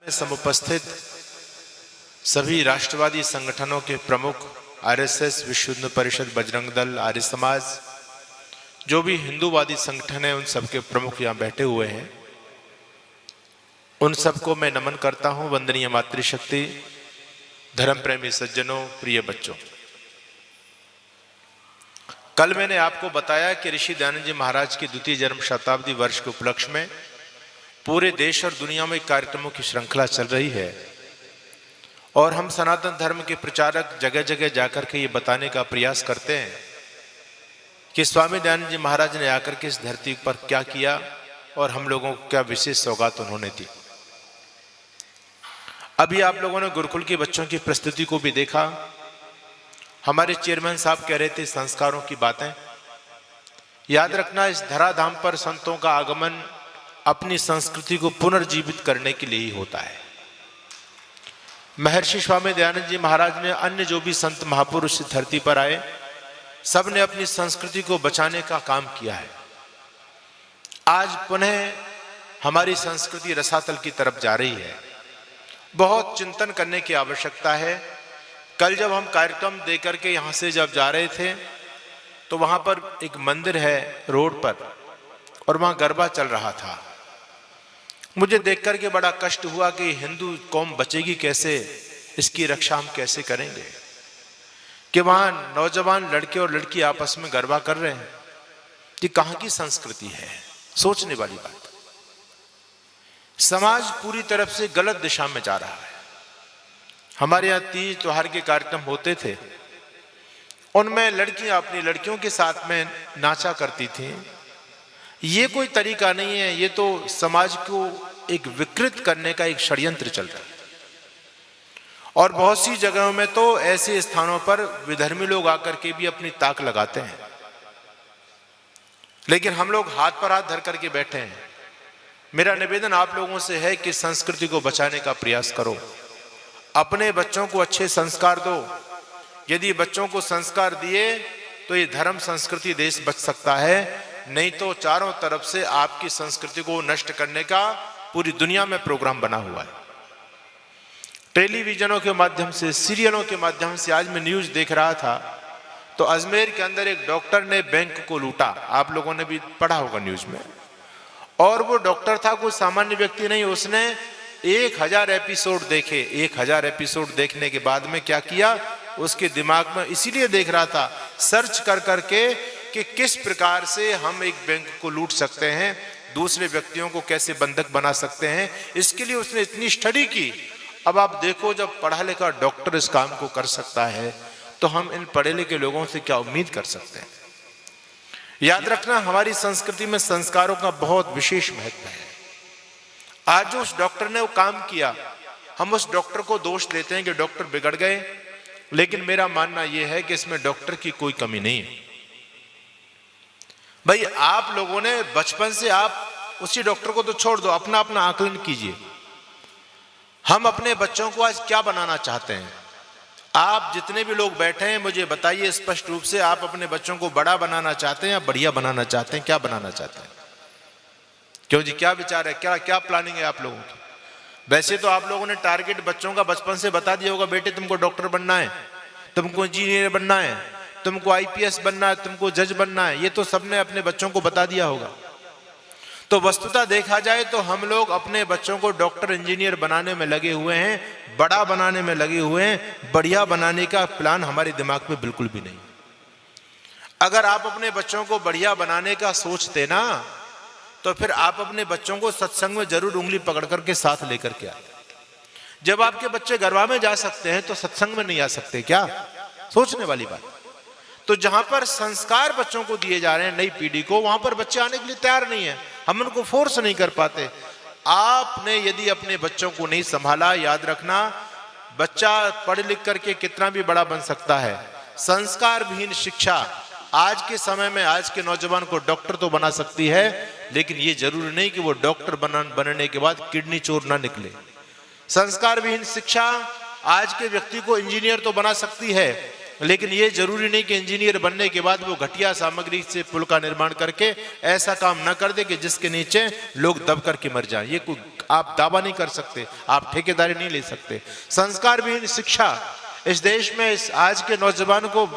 समुपस्थित सभी राष्ट्रवादी संगठनों के प्रमुख, आरएसएस, विश्व हिंदू परिषद, बजरंग दल, आर्य समाज, जो भी हिंदूवादी संगठन है, उन सबके प्रमुख यहाँ बैठे हुए हैं। उन सबको मैं नमन करता हूँ। वंदनीय मातृशक्ति, धर्म प्रेमी सज्जनों, प्रिय बच्चों, कल मैंने आपको बताया कि ऋषि दयानंद जी महाराज की द्वितीय जन्म शताब्दी वर्ष के उपलक्ष्य में पूरे देश और दुनिया में कार्यक्रमों की श्रृंखला चल रही है और हम सनातन धर्म के प्रचारक जगह जगह जाकर के ये बताने का प्रयास करते हैं कि स्वामी दयानंद जी महाराज ने आकर के इस धरती पर क्या किया और हम लोगों को क्या विशेष सौगात उन्होंने दी। अभी आप लोगों ने गुरुकुल के बच्चों की प्रस्तुति को भी देखा। हमारे चेयरमैन साहब कह रहे थे संस्कारों की बातें। याद रखना, इस धराधाम पर संतों का आगमन अपनी संस्कृति को पुनर्जीवित करने के लिए ही होता है। महर्षि स्वामी दयानंद जी महाराज ने, अन्य जो भी संत महापुरुष इस धरती पर आए, सब ने अपनी संस्कृति को बचाने का काम किया है। आज पुनः हमारी संस्कृति रसातल की तरफ जा रही है। बहुत चिंतन करने की आवश्यकता है। कल जब हम कार्यक्रम देकर के यहाँ से जब जा रहे थे तो वहाँ पर एक मंदिर है रोड पर और वहाँ गरबा चल रहा था। मुझे देख करके बड़ा कष्ट हुआ कि हिंदू कौम बचेगी कैसे, इसकी रक्षा हम कैसे करेंगे कि वहाँ नौजवान लड़के और लड़की आपस में गरबा कर रहे हैं। ये कहाँ की संस्कृति है? सोचने वाली बात। समाज पूरी तरफ से गलत दिशा में जा रहा है। हमारे यहाँ तीज त्योहार के कार्यक्रम होते थे, उनमें लड़कियां अपनी लड़कियों के साथ में नाचा करती थी। ये कोई तरीका नहीं है। ये तो समाज को एक विकृत करने का एक षड्यंत्र चल रहा है। और बहुत सी जगहों में तो ऐसे स्थानों पर विधर्मी लोग आकर के भी अपनी ताक लगाते हैं, लेकिन हम लोग हाथ पर हाथ धर करके बैठे हैं। मेरा निवेदन आप लोगों से है कि संस्कृति को बचाने का प्रयास करो। अपने बच्चों को अच्छे संस्कार दो। यदि बच्चों को संस्कार दिए तो ये धर्म संस्कृति देश बच सकता है, नहीं तो चारों तरफ से आपकी संस्कृति को नष्ट करने का पूरी दुनिया में प्रोग्राम बना हुआ है। टेलीविजनों के माध्यम से, सीरियलों के माध्यम से आज मैं न्यूज देख रहा था तो अजमेर के अंदर एक डॉक्टर ने बैंक को लूटा। आप लोगों ने भी पढ़ा होगा न्यूज में। और वो डॉक्टर था, कोई सामान्य व्यक्ति नहीं। उसने 1000 एपिसोड देखे। 1000 एपिसोड देखने के बाद में क्या किया, उसके दिमाग में, इसीलिए देख रहा था, सर्च कर करके कि किस प्रकार से हम एक बैंक को लूट सकते हैं, दूसरे व्यक्तियों को कैसे बंधक बना सकते हैं। इसके लिए उसने इतनी स्टडी की। अब आप देखो, जब पढ़ा लिखा डॉक्टर इस काम को कर सकता है तो हम इन पढ़े लिखे लोगों से क्या उम्मीद कर सकते हैं। याद रखना, हमारी संस्कृति में संस्कारों का बहुत विशेष महत्व है। आज जो उस डॉक्टर ने वो काम किया, हम उस डॉक्टर को दोष देते हैं कि डॉक्टर बिगड़ गए, लेकिन मेरा मानना यह है कि इसमें डॉक्टर की कोई कमी नहीं है। भाई, आप लोगों ने बचपन से, आप उसी डॉक्टर को तो छोड़ दो, अपना अपना आकलन कीजिए। हम अपने बच्चों को आज क्या बनाना चाहते हैं? आप जितने भी लोग बैठे हैं, मुझे बताइए स्पष्ट रूप से, आप अपने बच्चों को बड़ा बनाना चाहते हैं या बढ़िया बनाना चाहते हैं? क्या बनाना चाहते हैं? क्यों जी, क्या विचार है, क्या प्लानिंग है आप लोगों की? वैसे तो आप लोगों ने टारगेट बच्चों का बचपन से बता दिया होगा, बेटे तुमको डॉक्टर बनना है, तुमको इंजीनियर बनना है, तुमको आईपीएस बनना है, तुमको जज बनना है। ये तो सबने अपने बच्चों को बता दिया होगा। तो वस्तुतः देखा जाए तो हम लोग अपने बच्चों को डॉक्टर इंजीनियर बनाने में लगे हुए हैं, बड़ा बनाने में लगे हुए हैं। बढ़िया बनाने का प्लान हमारे दिमाग में बिल्कुल भी नहीं। अगर आप अपने बच्चों को बढ़िया बनाने का सोचते ना, तो फिर आप अपने बच्चों को सत्संग में जरूर उंगली पकड़ करके साथ लेकर के आए। जब आपके बच्चे गरबा में जा सकते हैं तो सत्संग में नहीं आ सकते क्या? सोचने वाली बात। तो जहां पर संस्कार बच्चों को दिए जा रहे हैं, नई पीढ़ी को, वहां पर बच्चे आने के लिए तैयार नहीं है। हम उनको फोर्स नहीं कर पाते। आपने यदि अपने बच्चों को नहीं संभाला, याद रखना, बच्चा पढ़ लिख करके कितना भी बड़ा बन सकता है, संस्कार विहीन शिक्षा आज के समय में, आज के नौजवान को डॉक्टर तो बना सकती है, लेकिन ये जरूरी नहीं कि वो डॉक्टर बनने के बाद किडनी चोर ना निकले। संस्कार विहीन शिक्षा आज के व्यक्ति को इंजीनियर तो बना सकती है, लेकिन ये जरूरी नहीं कि इंजीनियर बनने के बाद वो घटिया सामग्री से पुल का निर्माण करके ऐसा काम न कर दे कि जिसके नीचे लोग दब करके मर जाएं। ये कोई आप दावा नहीं कर सकते, आप ठेकेदारी नहीं ले सकते। संस्कार विहीन शिक्षा इस देश में इस आज के नौजवान को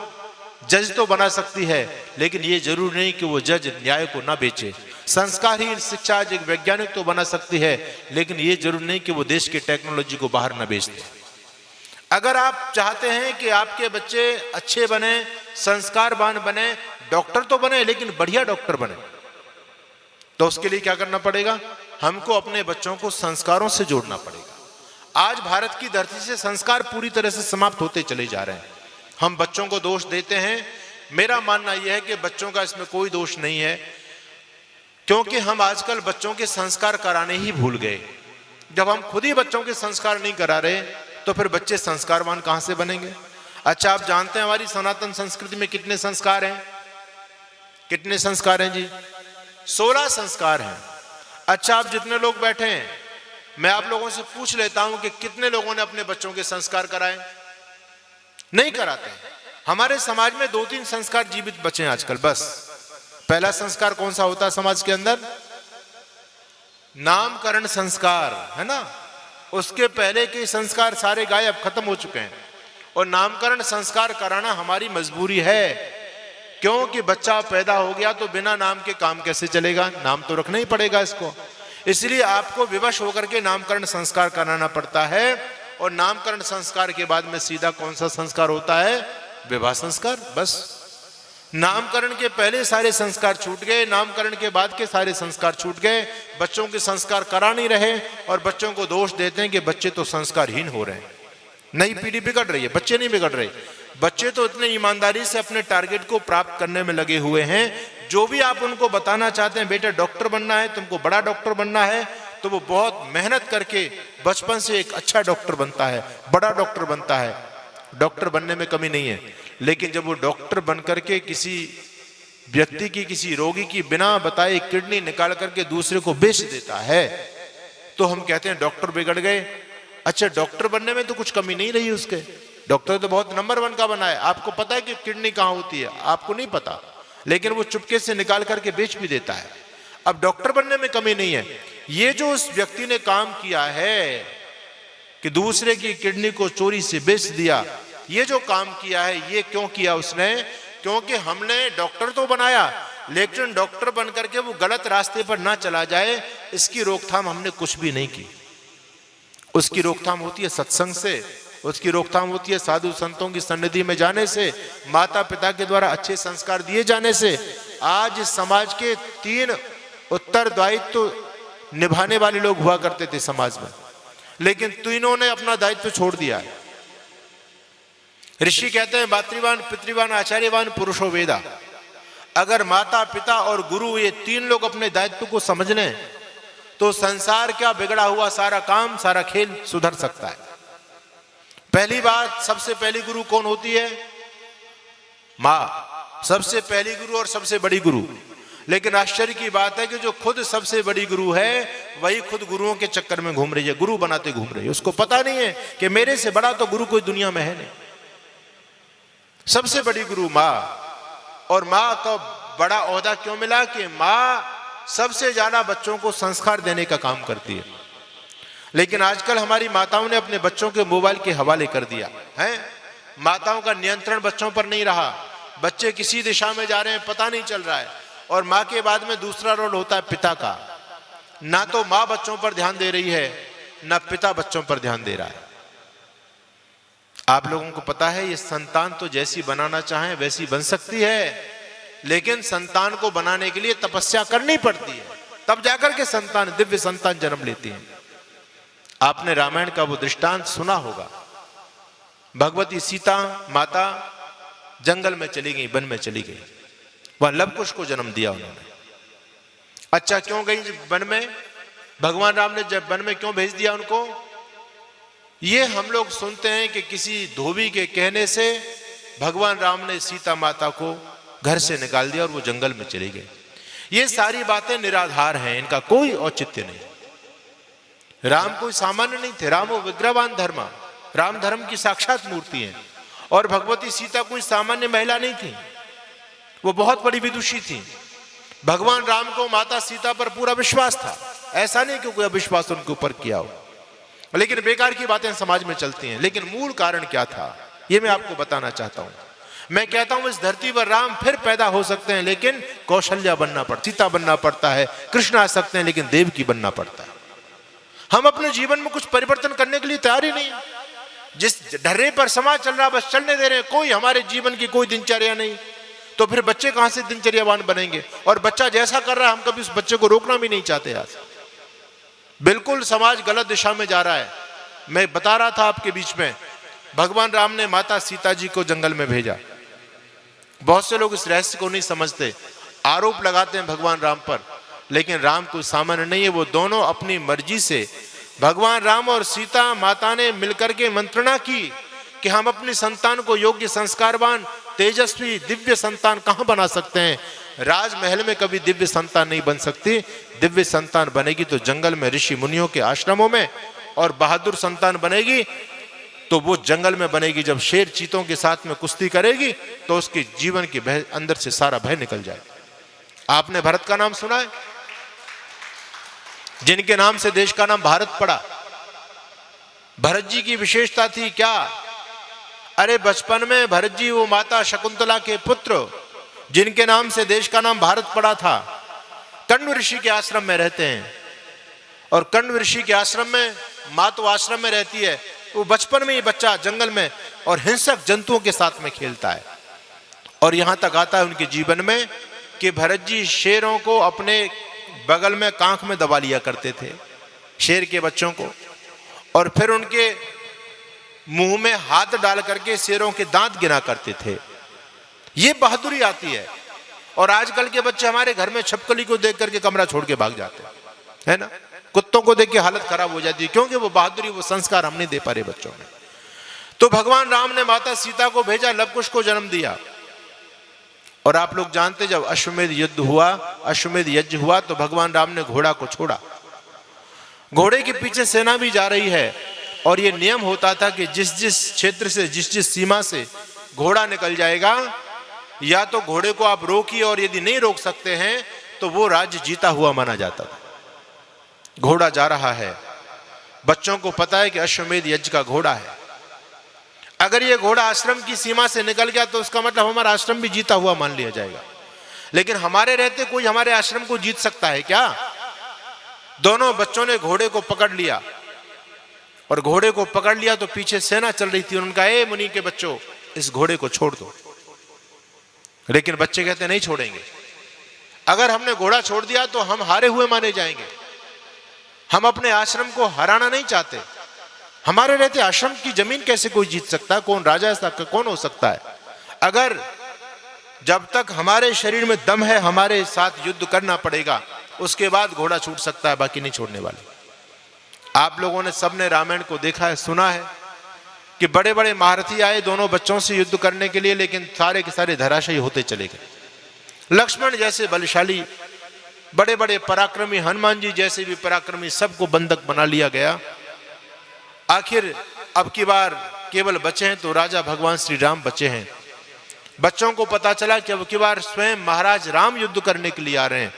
जज तो बना सकती है, लेकिन ये जरूर नहीं कि वो जज न्याय को ना बेचे। संस्कारहीन शिक्षा आज एक वैज्ञानिक तो बना सकती है, लेकिन ये जरूर नहीं कि वो देश की टेक्नोलॉजी को बाहर ना बेच दे। अगर आप चाहते हैं कि आपके बच्चे अच्छे बने, संस्कारवान बने, डॉक्टर तो बने लेकिन बढ़िया डॉक्टर बने, तो उसके लिए क्या करना पड़ेगा? हमको अपने बच्चों को संस्कारों से जोड़ना पड़ेगा। आज भारत की धरती से संस्कार पूरी तरह से समाप्त होते चले जा रहे हैं। हम बच्चों को दोष देते हैं, मेरा मानना यह है कि बच्चों का इसमें कोई दोष नहीं है, क्योंकि हम आजकल बच्चों के संस्कार कराने ही भूल गए। जब हम खुद ही बच्चों के संस्कार नहीं करा रहे तो फिर बच्चे संस्कारवान कहां से बनेंगे? अच्छा, आप जानते हैं हमारी सनातन संस्कृति में कितने संस्कार हैं? कितने संस्कार हैं जी? 16 संस्कार हैं। अच्छा, आप जितने लोग बैठे हैं, मैं आप लोगों से पूछ लेता हूं कि कितने लोगों ने अपने बच्चों के संस्कार कराए? नहीं कराते। हमारे समाज में 2-3 संस्कार जीवित बचे हैं आजकल, बस। पहला संस्कार कौन सा होता है समाज के अंदर? नामकरण संस्कार, है ना? उसके पहले के संस्कार सारे गायब, खत्म हो चुके हैं। और नामकरण संस्कार कराना हमारी मजबूरी है, क्योंकि बच्चा पैदा हो गया तो बिना नाम के काम कैसे चलेगा? नाम तो रखना ही पड़ेगा इसको। इसलिए आपको विवश होकर के नामकरण संस्कार कराना पड़ता है। और नामकरण संस्कार के बाद में सीधा कौन सा संस्कार होता है? विवाह संस्कार। बस नामकरण के पहले सारे संस्कार छूट गए, नामकरण के बाद के सारे संस्कार छूट गए। बच्चों के संस्कार करा नहीं रहे और बच्चों को दोष देते हैं कि बच्चे तो संस्कारहीन हो रहे हैं। नई पीढ़ी बिगड़ रही है, बच्चे नहीं बिगड़ रहे। बच्चे तो इतने ईमानदारी से अपने टारगेट को प्राप्त करने में लगे हुए हैं। जो भी आप उनको बताना चाहते हैं, बेटा डॉक्टर बनना है, तुमको बड़ा डॉक्टर बनना है, तो वो बहुत मेहनत करके बचपन से एक अच्छा डॉक्टर बनता है, बड़ा डॉक्टर बनता है। डॉक्टर बनने में कमी नहीं है, लेकिन जब वो डॉक्टर बन करके किसी व्यक्ति की, किसी रोगी की बिना बताए किडनी निकाल करके दूसरे को बेच देता है, तो हम कहते हैं डॉक्टर बिगड़ गए। अच्छा, डॉक्टर बनने में तो कुछ कमी नहीं रही उसके, डॉक्टर तो बहुत नंबर 1 का बना है। आपको पता है कि किडनी कहाँ होती है? आपको नहीं पता, लेकिन वो चुपके से निकाल करके बेच भी देता है। अब डॉक्टर बनने में कमी नहीं है। ये जो उस व्यक्ति ने काम किया है कि दूसरे की किडनी को चोरी से बेच दिया, ये जो काम किया है, ये क्यों किया उसने? क्योंकि हमने डॉक्टर तो बनाया, लेकिन डॉक्टर बन करके वो गलत रास्ते पर ना चला जाए, इसकी रोकथाम हमने कुछ भी नहीं की। उसकी रोकथाम होती है सत्संग से, उसकी रोकथाम होती है साधु संतों की सन्निधि में जाने से, माता पिता के द्वारा अच्छे संस्कार दिए जाने से। आज इस समाज के 3 उत्तरदायित्व तो निभाने वाले लोग हुआ करते थे समाज में, लेकिन तीनों ने अपना दायित्व छोड़ दिया है। ऋषि कहते हैं मातृवान, पितृवान, आचार्यवान पुरुषो वेदा। अगर माता पिता और गुरु ये 3 लोग अपने दायित्व को समझ लें तो संसार क्या बिगड़ा हुआ सारा काम, सारा खेल सुधर सकता है। पहली बात, सबसे पहली गुरु कौन होती है? माँ। सबसे पहली गुरु और सबसे बड़ी गुरु। लेकिन आश्चर्य की बात है कि जो खुद सबसे बड़ी गुरु है, वही खुद गुरुओं के चक्कर में घूम रही है, गुरु बनाते घूम रही है। उसको पता नहीं है कि मेरे से बड़ा तो गुरु कोई दुनिया में है नहीं। सबसे बड़ी गुरु माँ। और माँ को बड़ा ओहदा क्यों मिला? कि माँ सबसे ज्यादा बच्चों को संस्कार देने का काम करती है। लेकिन आजकल हमारी माताओं ने अपने बच्चों के मोबाइल के हवाले कर दिया है। माताओं का नियंत्रण बच्चों पर नहीं रहा। बच्चे किसी दिशा में जा रहे हैं, पता नहीं चल रहा है। और माँ के बाद में दूसरा रोल होता है पिता का। ना तो माँ बच्चों पर ध्यान दे रही है, ना पिता बच्चों पर ध्यान दे रहा है। आप लोगों को पता है, ये संतान तो जैसी बनाना चाहें वैसी बन सकती है, लेकिन संतान को बनाने के लिए तपस्या करनी पड़ती है, तब जाकर के संतान, दिव्य संतान जन्म लेती है। आपने रामायण का वो दृष्टांत सुना होगा। भगवती सीता माता जंगल में चली गई, वन में चली गई, वहां लवकुश को जन्म दिया उन्होंने। अच्छा, क्यों गई वन में? भगवान राम ने जब वन में क्यों भेज दिया उनको? ये हम लोग सुनते हैं कि किसी धोबी के कहने से भगवान राम ने सीता माता को घर से निकाल दिया और वो जंगल में चली गई। ये सारी बातें निराधार हैं, इनका कोई औचित्य नहीं। राम कोई सामान्य नहीं थे, राम वो विग्रहवान धर्म, राम धर्म की साक्षात मूर्ति है। और भगवती सीता कोई सामान्य महिला नहीं थी, वो बहुत बड़ी विदुषी थी। भगवान राम को माता सीता पर पूरा विश्वास था। ऐसा नहीं कि कोई अविश्वास उनके ऊपर किया हो, लेकिन बेकार की बातें समाज में चलती हैं। लेकिन मूल कारण क्या था, ये मैं आपको बताना चाहता हूं। मैं कहता हूं इस धरती पर राम फिर पैदा हो सकते हैं, लेकिन कौशल्या बनना पड़ता, सीता बनना पड़ता है। कृष्ण आ सकते हैं, लेकिन देवकी बनना पड़ता है। हम अपने जीवन में कुछ परिवर्तन करने के लिए तैयार ही नहीं। जिस ढर्रे पर समाज चल रहा बस चलने दे रहे हैं, कोई हमारे जीवन की कोई दिनचर्या नहीं, तो फिर बच्चे कहां से दिनचर्यावान बनेंगे। और बच्चा जैसा कर रहा है हम कभी उस बच्चे को रोकना भी नहीं चाहते। आज बिल्कुल समाज गलत दिशा में जा रहा है। मैं बता रहा था आपके बीच में, भगवान राम ने माता सीता जी को जंगल में भेजा। बहुत से लोग इस रहस्य को नहीं समझते, आरोप लगाते हैं भगवान राम पर, लेकिन राम कोई सामान्य नहीं है। वो दोनों अपनी मर्जी से, भगवान राम और सीता माता ने मिलकर के मंत्रणा की कि हम अपनी संतान को योग्य, संस्कारवान, तेजस्वी, दिव्य संतान कहां बना सकते हैं। राजमहल में कभी दिव्य संतान नहीं बन सकती। दिव्य संतान बनेगी तो जंगल में ऋषि मुनियों के आश्रमों में, और बहादुर संतान बनेगी तो वो जंगल में बनेगी। जब शेर चीतों के साथ में कुश्ती करेगी तो उसके जीवन के भय, अंदर से सारा भय निकल जाएगा। आपने भरत का नाम सुना है, जिनके नाम से देश का नाम भारत पड़ा। भरत जी की विशेषता थी क्या? अरे बचपन में भरत जी वो माता शकुंतला के पुत्र, जिनके नाम से देश का नाम भारत पड़ा था, कण्व ऋषि के आश्रम में रहते हैं। और कण्व ऋषि के आश्रम में माँ तो आश्रम में रहती है, वो बचपन में ही बच्चा जंगल में और हिंसक जंतुओं के साथ में खेलता है। और यहां तक आता है उनके जीवन में कि भरत जी शेरों को अपने बगल में कांख में दबा लिया करते थे, शेर के बच्चों को, और फिर उनके मुंह में हाथ डाल करके शेरों के दांत गिना करते थे। ये बहादुरी आती है। और आजकल के बच्चे हमारे घर में छपकली को देख करके कमरा छोड़ के भाग जाते हैं, है ना। कुत्तों को देख के हालत खराब हो जाती है, क्योंकि वो बहादुरी, वो संस्कार हम नहीं दे पा रहे बच्चों में। तो भगवान राम ने माता सीता को भेजा, लवकुश को जन्म दिया। और आप लोग जानते, जब अश्वमेध युद्ध हुआ, अश्वमेध यज्ञ हुआ, तो भगवान राम ने घोड़ा को छोड़ा। घोड़े के पीछे सेना भी जा रही है, और ये नियम होता था कि जिस जिस क्षेत्र से, जिस जिस सीमा से घोड़ा निकल जाएगा, या तो घोड़े को आप रोकिए, और यदि नहीं रोक सकते हैं तो वो राज्य जीता हुआ माना जाता था। घोड़ा जा रहा है, बच्चों को पता है कि अश्वमेध यज्ञ का घोड़ा है। अगर ये घोड़ा आश्रम की सीमा से निकल गया तो उसका मतलब हमारा आश्रम भी जीता हुआ मान लिया जाएगा। लेकिन हमारे रहते कोई हमारे आश्रम को जीत सकता है क्या? दोनों बच्चों ने घोड़े को पकड़ लिया, और घोड़े को पकड़ लिया तो पीछे सेना चल रही थी। उनका, ए मुनि के बच्चों, इस घोड़े को छोड़ दो। लेकिन बच्चे कहते नहीं छोड़ेंगे। अगर हमने घोड़ा छोड़ दिया तो हम हारे हुए माने जाएंगे। हम अपने आश्रम को हराना नहीं चाहते। हमारे रहते आश्रम की जमीन कैसे कोई जीत सकता है? कौन राजा ऐसा कौन हो सकता है? अगर जब तक हमारे शरीर में दम है, हमारे साथ युद्ध करना पड़ेगा, उसके बाद घोड़ा छूट सकता है, बाकी नहीं छोड़ने वाले। आप लोगों ने, सबने रामायण को देखा है, सुना है कि बड़े बड़े महारथी आए दोनों बच्चों से युद्ध करने के लिए, लेकिन सारे के सारे धराशायी होते चले गए। लक्ष्मण जैसे बलशाली, बड़े बड़े पराक्रमी, हनुमान जी जैसे भी पराक्रमी, सबको बंधक बना लिया गया। आखिर अब की बार केवल बचे हैं तो राजा भगवान श्री राम बचे हैं। बच्चों को पता चला कि अब की बार स्वयं महाराज राम युद्ध करने के लिए आ रहे हैं,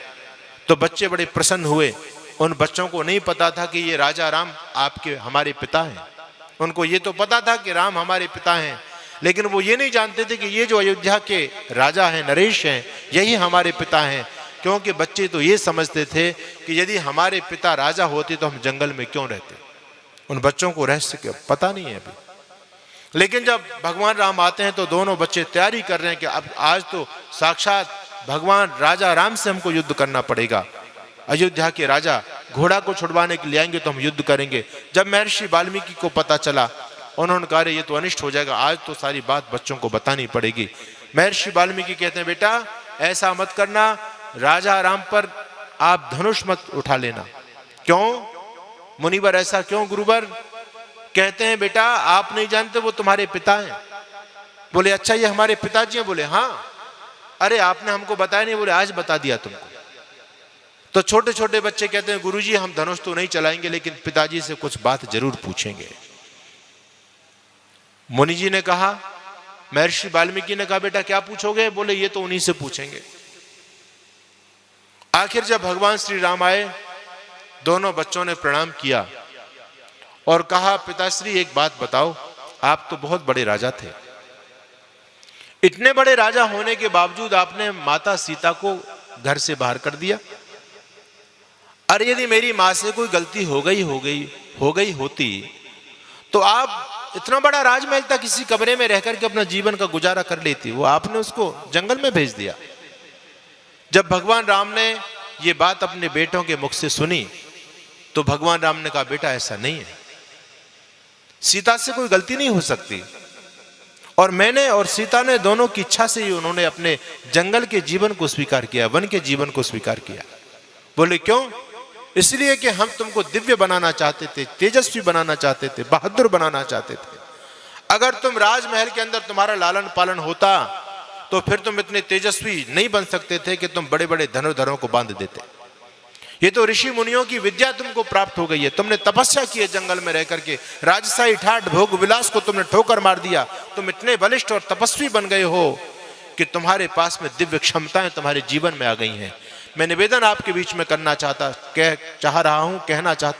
तो बच्चे बड़े प्रसन्न हुए। उन बच्चों को नहीं पता था कि ये राजा राम आपके, हमारे पिता हैं। उनको ये तो पता था कि राम हमारे पिता हैं, लेकिन वो ये नहीं जानते थे कि ये जो अयोध्या के राजा हैं, नरेश हैं, यही हमारे पिता हैं। क्योंकि बच्चे तो ये समझते थे कि यदि हमारे पिता राजा होते तो हम जंगल में क्यों रहते। उन बच्चों को रहस्य पता नहीं है अभी। लेकिन जब भगवान राम आते हैं तो दोनों बच्चे तैयारी कर रहे हैं कि अब आज तो साक्षात भगवान राजा राम से हमको युद्ध करना पड़ेगा। अयोध्या के राजा घोड़ा को छुड़वाने के लिए आएंगे तो हम युद्ध करेंगे। जब महर्षि वाल्मीकि को पता चला, उन्होंने कहा ये तो अनिष्ट हो जाएगा, आज तो सारी बात बच्चों को बतानी पड़ेगी। महर्षि वाल्मीकि कहते हैं, बेटा ऐसा मत करना, राजा राम पर आप धनुष मत उठा लेना। क्यों मुनिवर, ऐसा क्यों गुरुवर? कहते हैं, बेटा आप नहीं जानते वो तुम्हारे पिता हैं। बोले अच्छा, ये हमारे पिताजी हैं? बोले हाँ। अरे आपने हमको बताया नहीं? बोले आज बता दिया तुमको। तो छोटे छोटे बच्चे कहते हैं, गुरुजी हम धनुष तो नहीं चलाएंगे, लेकिन पिताजी से कुछ बात जरूर पूछेंगे। मुनि जी ने कहा, महर्षि वाल्मीकि ने कहा, बेटा क्या पूछोगे? बोले ये तो उन्हीं से पूछेंगे। आखिर जब भगवान श्री राम आए, दोनों बच्चों ने प्रणाम किया और कहा, पिताश्री एक बात बताओ, आप तो बहुत बड़े राजा थे, इतने बड़े राजा होने के बावजूद आपने माता सीता को घर से बाहर कर दिया। अरे यदि मेरी मां से कोई गलती हो गई होती तो आप इतना बड़ा राजमहल था, किसी कमरे में रहकर के अपना जीवन का गुजारा कर लेती, वो आपने उसको जंगल में भेज दिया। जब भगवान राम ने ये बात अपने बेटों के मुख से सुनी तो भगवान राम ने कहा, बेटा ऐसा नहीं है, सीता से कोई गलती नहीं हो सकती, और मैंने और सीता ने दोनों की इच्छा से ही उन्होंने अपने जंगल के जीवन को स्वीकार किया, वन के जीवन को स्वीकार किया। बोले क्यों? इसलिए कि हम तुमको दिव्य बनाना चाहते थे, तेजस्वी बनाना चाहते थे, बहादुर बनाना चाहते थे। अगर तुम राजमहल के अंदर तुम्हारा लालन पालन होता तो फिर तुम इतने तेजस्वी नहीं बन सकते थे कि तुम बड़े बड़े धनुर्धरों को बांध देते। ये तो ऋषि मुनियों की विद्या तुमको प्राप्त हो गई है, तुमने तपस्या की है जंगल में रह करके, राजशाही ठाट भोग विलास को तुमने ठोकर मार दिया, तुम इतने बलिष्ठ और तपस्वी बन गए हो कि तुम्हारे पास में दिव्य क्षमताएं तुम्हारे जीवन में आ गई हैं। मैं निवेदन आपके बीच में कहना चाहता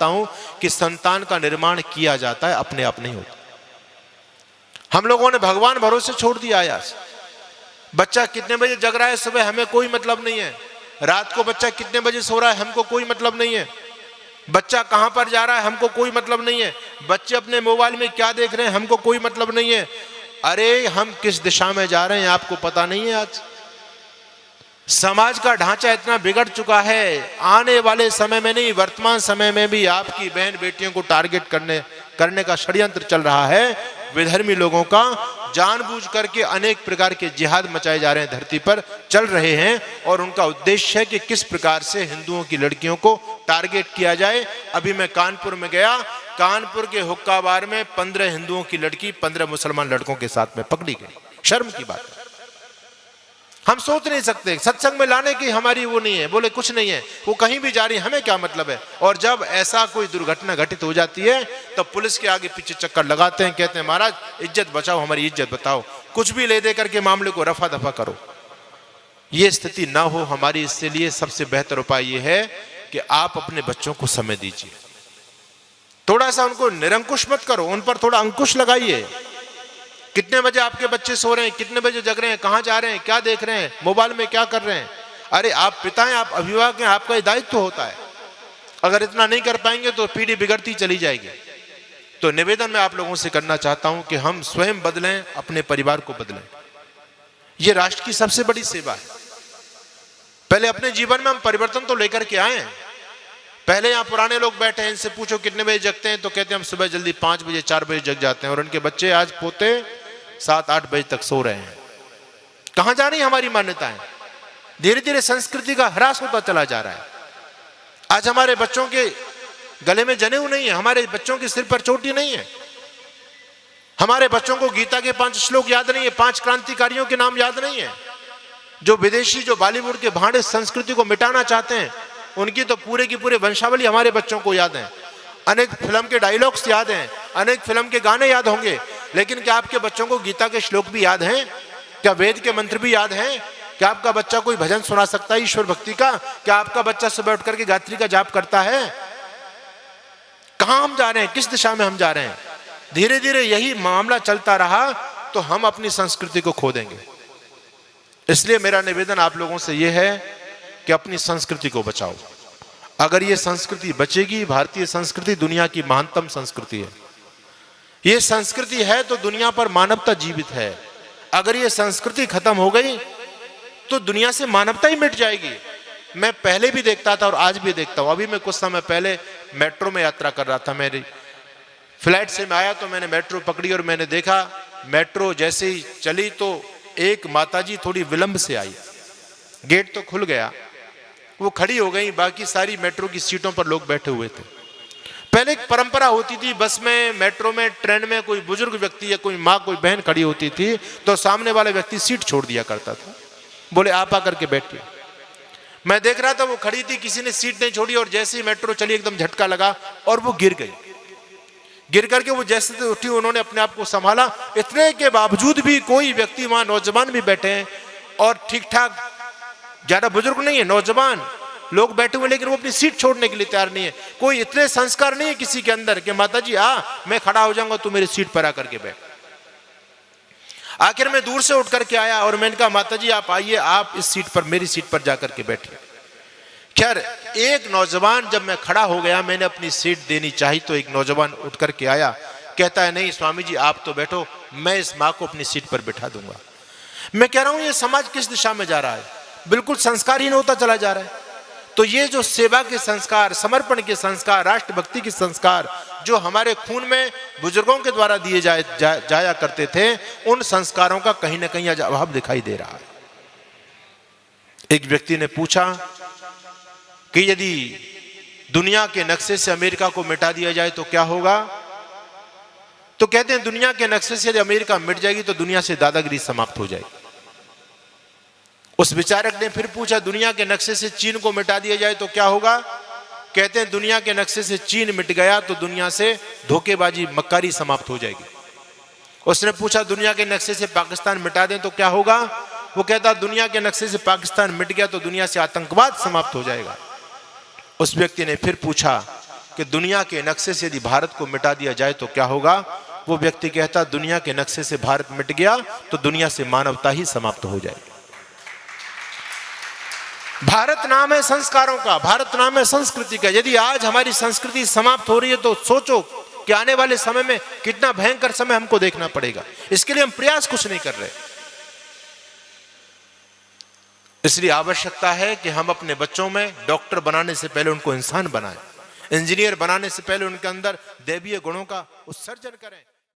हूं कि संतान का निर्माण किया जाता है, अपने आप नहीं होता। हम लोगों ने भगवान भरोसे छोड़ दिया। आज बच्चा कितने बजे जग रहा है सुबह हमें कोई मतलब नहीं है, रात को बच्चा कितने बजे सो रहा है हमको कोई मतलब नहीं है, बच्चा कहां पर जा रहा है हमको कोई मतलब नहीं है, बच्चे अपने मोबाइल में क्या देख रहे हैं हमको कोई मतलब नहीं है। अरे हम किस दिशा में जा रहे हैं आपको पता नहीं है। आज समाज का ढांचा इतना बिगड़ चुका है, आने वाले समय में नहीं वर्तमान समय में भी आपकी बहन बेटियों को टारगेट करने का षड्यंत्र चल रहा है। विधर्मी लोगों का जानबूझ करके अनेक प्रकार के जिहाद मचाए जा रहे हैं, धरती पर चल रहे हैं, और उनका उद्देश्य है कि किस प्रकार से हिंदुओं की लड़कियों को टारगेट किया जाए। अभी मैं कानपुर में गया, कानपुर के हुक्का बार में 15 हिंदुओं की लड़की 15 मुसलमान लड़कों के साथ में पकड़ी गई। शर्म की बात है, हम सोच नहीं सकते। सत्संग में लाने की हमारी वो नहीं है, बोले कुछ नहीं है, वो कहीं भी जा रही है, हमें क्या मतलब है। और जब ऐसा कोई दुर्घटना घटित हो जाती है तो पुलिस के आगे पीछे चक्कर लगाते हैं, कहते हैं महाराज इज्जत बचाओ, हमारी इज्जत बताओ, कुछ भी ले दे करके मामले को रफा दफा करो। ये स्थिति ना हो हमारी, इसके लिए सबसे बेहतर उपाय ये है कि आप अपने बच्चों को समय दीजिए, थोड़ा सा उनको निरंकुश मत करो, उन पर थोड़ा अंकुश लगाइए। कितने बजे आपके बच्चे सो रहे हैं, कितने बजे जग रहे हैं, कहां जा रहे हैं, क्या देख रहे हैं, मोबाइल में क्या कर रहे हैं। अरे आप पिता हैं, आप अभिभावक हैं, आपका ये दायित्व होता है। अगर इतना नहीं कर पाएंगे तो पीढ़ी बिगड़ती चली जाएगी। तो निवेदन मैं आप लोगों से करना चाहता हूं कि हम स्वयं बदलें, अपने परिवार को बदलें। यह राष्ट्र की सबसे बड़ी सेवा है। पहले अपने जीवन में हम परिवर्तन तो लेकर के आए। पहले यहाँ पुराने लोग बैठे हैं, इनसे पूछो कितने बजे जगते हैं तो कहते हैं हम सुबह जल्दी 5 बजे 4 बजे जग जाते हैं, और उनके बच्चे आज पोते 7-8 बजे तक सो रहे हैं। कहां जा रही है हमारी मान्यताएं? धीरे धीरे संस्कृति का ह्रास होता चला जा रहा है। आज हमारे बच्चों के गले में जनेऊ नहीं है, हमारे बच्चों के सिर पर चोटी नहीं है, हमारे बच्चों को गीता के 5 श्लोक याद नहीं है, 5 क्रांतिकारियों के नाम याद नहीं है। जो विदेशी, जो बॉलीवुड के भाड़े संस्कृति को मिटाना चाहते हैं, उनकी तो पूरे की पूरे वंशावली हमारे बच्चों को याद है, अनेक फिल्म के डायलॉग्स याद हैं, अनेक फिल्म के गाने याद होंगे, लेकिन क्या आपके बच्चों को गीता के श्लोक भी याद हैं? क्या वेद के मंत्र भी याद हैं? क्या आपका बच्चा कोई भजन सुना सकता है ईश्वर भक्ति का? क्या आपका बच्चा सुबह उठ करके गायत्री का जाप करता है? कहां हम जा रहे हैं, किस दिशा में हम जा रहे हैं? धीरे धीरे यही मामला चलता रहा तो हम अपनी संस्कृति को खो देंगे। इसलिए मेरा निवेदन आप लोगों से यह है कि अपनी संस्कृति को बचाओ। अगर ये संस्कृति बचेगी, भारतीय संस्कृति दुनिया की महानतम संस्कृति है। ये संस्कृति है तो दुनिया पर मानवता जीवित है। अगर ये संस्कृति खत्म हो गई तो दुनिया से मानवता ही मिट जाएगी। मैं पहले भी देखता था और आज भी देखता हूं। अभी मैं कुछ समय पहले मेट्रो में यात्रा कर रहा था, मेरी फ्लाइट से मैं आया तो मैंने मेट्रो पकड़ी और मैंने देखा मेट्रो जैसे ही चली तो एक माताजी थोड़ी विलंब से आई, गेट तो खुल गया, वो खड़ी हो गई, बाकी सारी मेट्रो की सीटों पर लोग बैठे हुए थे। पहले एक परंपरा होती थी, बस में, मेट्रो में, ट्रेन में कोई बुजुर्ग व्यक्ति या कोई माँ, कोई बहन खड़ी होती थी तो सामने वाला व्यक्ति सीट छोड़ दिया करता था, बोले आप आकर के बैठिए। मैं देख रहा था वो खड़ी थी, किसी ने सीट नहीं छोड़ी और जैसे ही मेट्रो चली एकदम झटका लगा और वो गिर गई। गिर करके वो जैसे उठी, उन्होंने अपने आप को संभाला। इतने के बावजूद भी कोई व्यक्ति, वहां नौजवान भी बैठे हैं और ठीक ठाक, ज्यादा बुजुर्ग नहीं है, नौजवान लोग बैठे हुए लेकिन वो अपनी सीट छोड़ने के लिए तैयार नहीं है। कोई इतने संस्कार नहीं है किसी के अंदर कि माता जी मैं खड़ा हो जाऊंगा, तू मेरी सीट पर आकर के बैठ। आखिर मैं दूर से उठ करके आया और मैंने कहा माता जी आप आइए, आप इस सीट पर, मेरी सीट पर जाकर के बैठिए। खैर एक नौजवान, जब मैं खड़ा हो गया, मैंने अपनी सीट देनी चाहिए तो एक नौजवान उठ करके आया, कहता है नहीं स्वामी जी आप तो बैठो, मैं इस माँ को अपनी सीट पर बिठा दूंगा। मैं कह रहा हूं ये समाज किस दिशा में जा रहा है, बिल्कुल संस्कारहीन होता चला जा रहा है। तो ये जो सेवा के संस्कार, समर्पण के संस्कार, राष्ट्रभक्ति के संस्कार जो हमारे खून में बुजुर्गों के द्वारा दिए जाया करते थे, उन संस्कारों का कहीं ना कहीं आज अभाव दिखाई दे रहा है। एक व्यक्ति ने पूछा कि यदि दुनिया के नक्शे से अमेरिका को मिटा दिया जाए तो क्या होगा? तो कहते हैं दुनिया के नक्शे से यदि अमेरिका मिट जाएगी तो दुनिया से दादागिरी समाप्त हो जाएगी। उस विचारक ने फिर पूछा दुनिया के नक्शे से चीन को मिटा दिया जाए तो क्या होगा? कहते हैं दुनिया के नक्शे से चीन मिट गया तो दुनिया से धोखेबाजी, मक्कारी समाप्त हो जाएगी। उसने पूछा दुनिया के नक्शे से पाकिस्तान मिटा दें तो क्या होगा? वो कहता दुनिया के नक्शे से पाकिस्तान मिट गया तो दुनिया से आतंकवाद समाप्त हो जाएगा। उस व्यक्ति ने फिर पूछा कि दुनिया के नक्शे से यदि भारत को मिटा दिया जाए तो क्या होगा? वो व्यक्ति कहता दुनिया के नक्शे से भारत मिट गया तो दुनिया से मानवता ही समाप्त हो जाएगी। भारत नाम है संस्कारों का, भारत नाम है संस्कृति का। यदि आज हमारी संस्कृति समाप्त हो रही है तो सोचो कि आने वाले समय में कितना भयंकर समय हमको देखना पड़ेगा। इसके लिए हम प्रयास कुछ नहीं कर रहे। इसलिए आवश्यकता है कि हम अपने बच्चों में डॉक्टर बनाने से पहले उनको इंसान बनाएं, इंजीनियर बनाने से पहले उनके अंदर दैवीय गुणों का उत्सर्जन करें।